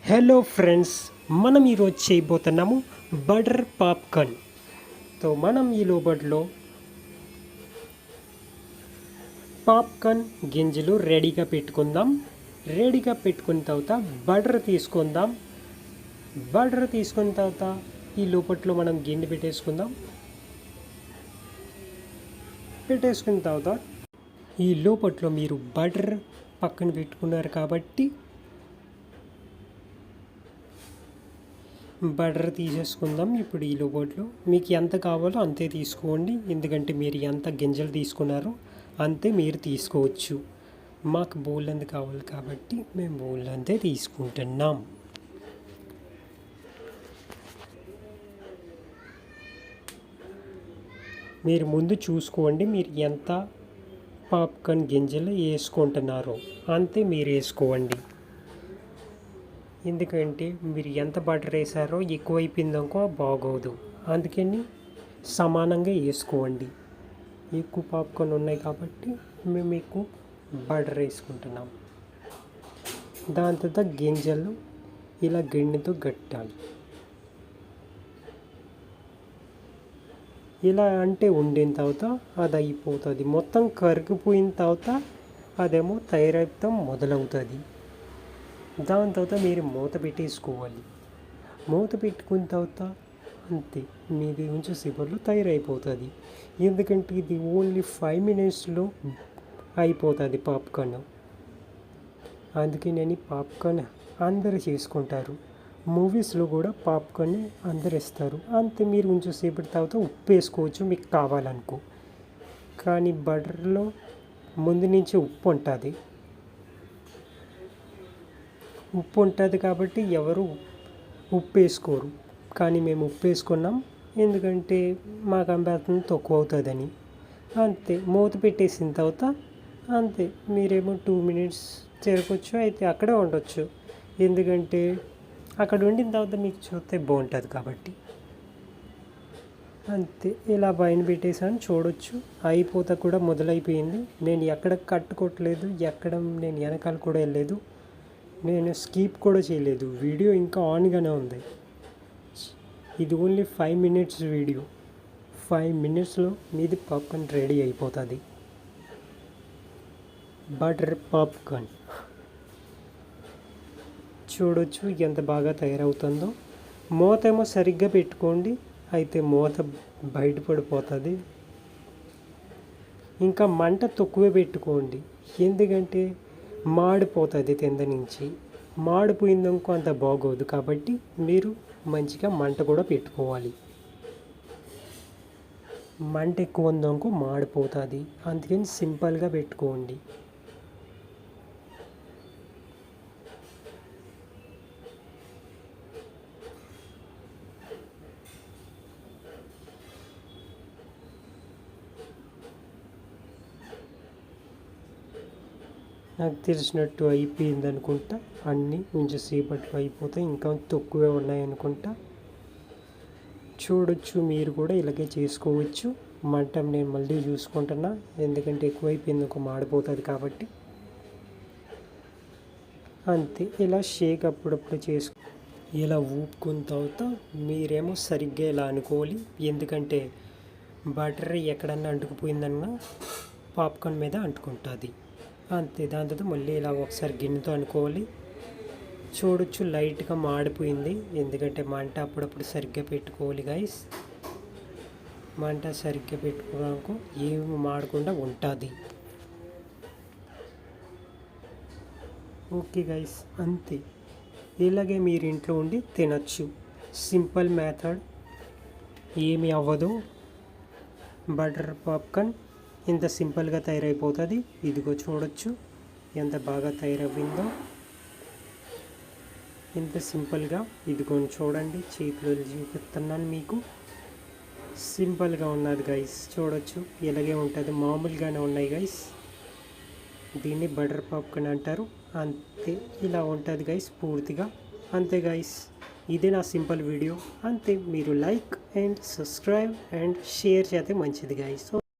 Hello friends, మనం ఈరోజు చేయబోతున్నాము బటర్ పాప్కార్న్. మనం ఈ లోపట్లో పాప్కార్న్ గింజలు రెడీగా పెట్టుకుందాం. రెడీగా పెట్టుకున్న తర్వాత బటర్ తీసుకుందాం. బటర్ తీసుకున్న తర్వాత ఈ లోపట్లో మనం గిన్నె పెట్టేసుకున్న తర్వాత ఈ లోపట్లో మీరు బటర్ పక్కన పెట్టుకున్నారు కాబట్టి బటర్ తీసేసుకుందాం. ఇప్పుడు ఈ లోపట్లో మీకు ఎంత కావాలో అంతే తీసుకోండి, ఎందుకంటే మీరు ఎంత గింజలు తీసుకున్నారో అంతే మీరు తీసుకోవచ్చు. మాకు బౌల్ అంత కావాలి కాబట్టి మేము బౌల్ అంతే తీసుకుంటున్నాం. మీరు ముందు చూసుకోండి, మీరు ఎంత పాప్కార్న్ గింజలు వేసుకుంటున్నారో అంతే మీరు వేసుకోండి. ఎందుకంటే మీరు ఎంత బటర్ వేసారో ఎక్కువైపోయిందనుకో బాగోదు, అందుకని సమానంగా వేసుకోండి. ఎక్కువ పాప్కార్న్ ఉన్నాయి కాబట్టి మేము ఎక్కువ బటర్ వేసుకుంటున్నాం. దాని తర్వాత గింజలు ఇలా గిన్నెతో గట్టాలి. ఇలా అంటే ఉండిన తర్వాత అది అయిపోతుంది. మొత్తం కరిగిపోయిన తర్వాత అదేమో తయారవుతాం మొదలవుతుంది. దాని తర్వాత మీరు మూత పెట్టేసుకోవాలి. మూత పెట్టుకున్న తర్వాత అంతే, మీది కొంచెం సేపట్లో తయారైపోతుంది. ఎందుకంటే ఇది ఓన్లీ 5 minutesలో అయిపోతుంది పాప్కార్న్. అందుకే నేను పాప్కార్న్ అందరూ చేసుకుంటారు. మూవీస్లో కూడా పాప్కార్న్ అందరు ఇస్తారు. అంతే, మీరు కొంచెం సేపటి తర్వాత ఉప్పు వేసుకోవచ్చు మీకు కావాలనుకో. కానీ బటర్లో ముందు నుంచి ఉప్పు ఉంటుంది కాబట్టి ఎవరు ఉప్పు వేసుకోరు. కానీ మేము ఉప్పు వేసుకున్నాం, ఎందుకంటే మాకు అంబేద్కర్ తక్కువ అవుతుందని. అంతే, మూత పెట్టేసిన తర్వాత అంతే, మీరేమో 2 minutes తిరగచ్చు, అయితే అక్కడే ఉండొచ్చు. ఎందుకంటే అక్కడ ఉండిన తర్వాత మీకు చూస్తే బాగుంటుంది కాబట్టి. అంతే, ఇలా పైన పెట్టేసాను చూడొచ్చు. అయిపోతా కూడా మొదలైపోయింది. నేను ఎక్కడ కట్టుకోవట్లేదు, ఎక్కడ నేను వెనకాల కూడా వెళ్ళలేదు, నేను స్కిప్ కూడా చేయలేదు. వీడియో ఇంకా ఆన్గానే ఉంది. ఇది ఓన్లీ 5 minutes వీడియో. 5 minutesలో మీది పాప్కార్న్ రెడీ అయిపోతుంది. బటర్ పాప్కార్న్ చూడొచ్చు ఎంత బాగా తయారవుతుందో. మూత ఏమో సరిగ్గా పెట్టుకోండి, అయితే మూత బయటపడిపోతుంది. ఇంకా మంట తక్కువే పెట్టుకోండి, ఎందుకంటే మాడిపోతుంది. కింద నుంచి మాడిపోయిందనుకో అంత బాగోదు, కాబట్టి మీరు మంచిగా మంట కూడా పెట్టుకోవాలి. మంట ఎక్కువ ఉందనుకో మాడిపోతుంది, అందుకని సింపుల్గా పెట్టుకోండి. నాకు తెలిసినట్టు అయిపోయింది అనుకుంటా. అన్నీ కొంచెం సేపట్లో అయిపోతాయి, ఇంకా తక్కువే ఉన్నాయనుకుంటా. చూడొచ్చు, మీరు కూడా ఇలాగే చేసుకోవచ్చు. మంట నేను మళ్ళీ చూసుకుంటున్నా, ఎందుకంటే ఎక్కువైపోయింది ఒక మాడిపోతుంది కాబట్టి. అంతే, ఇలా షేక్ అప్పుడప్పుడు ఇలా ఊపుకున్న తర్వాత మీరేమో సరిగ్గా ఇలా అనుకోవాలి, ఎందుకంటే బటర్ ఎక్కడన్నా అంటుకుపోయిందన్నా పాప్కార్న్ మీద అంటుకుంటుంది. అంతే, దాని తర్వాత మళ్ళీ ఇలా ఒకసారి గిన్నెతో అనుకోవాలి. చూడొచ్చు, లైట్గా మాడిపోయింది, ఎందుకంటే మంట అప్పుడప్పుడు సరిగ్గా పెట్టుకోవాలి గైస్. మంట సరిగ్గా పెట్టుకోవడానికి ఏమి మాడకుండా ఉంటుంది. ఓకే గైస్, అంతే. ఇలాగే మీరు ఇంట్లో ఉండి తినచ్చు. సింపుల్ మెథడ్, ఏమి అవ్వదు. బటర్ పాప్కార్న్ ఇంత సింపుల్గా తయారైపోతుంది. ఇదిగో చూడొచ్చు ఎంత బాగా తయారయ్యిందో, ఎంత సింపుల్గా. ఇదిగో చూడండి, చేతిలో చూపిస్తున్నాను మీకు. సింపుల్గా ఉన్నది గైస్, చూడొచ్చు. ఇలాగే ఉంటుంది, మామూలుగానే ఉన్నాయి గైస్. దీన్ని బటర్ పాప్కార్న్ అంటారు. అంతే, ఇలా ఉంటుంది గైస్ పూర్తిగా. అంతే గైస్, ఇదే నా సింపుల్ వీడియో. అంతే, మీరు like and subscribe and share చేస్తే మంచిది గైస్.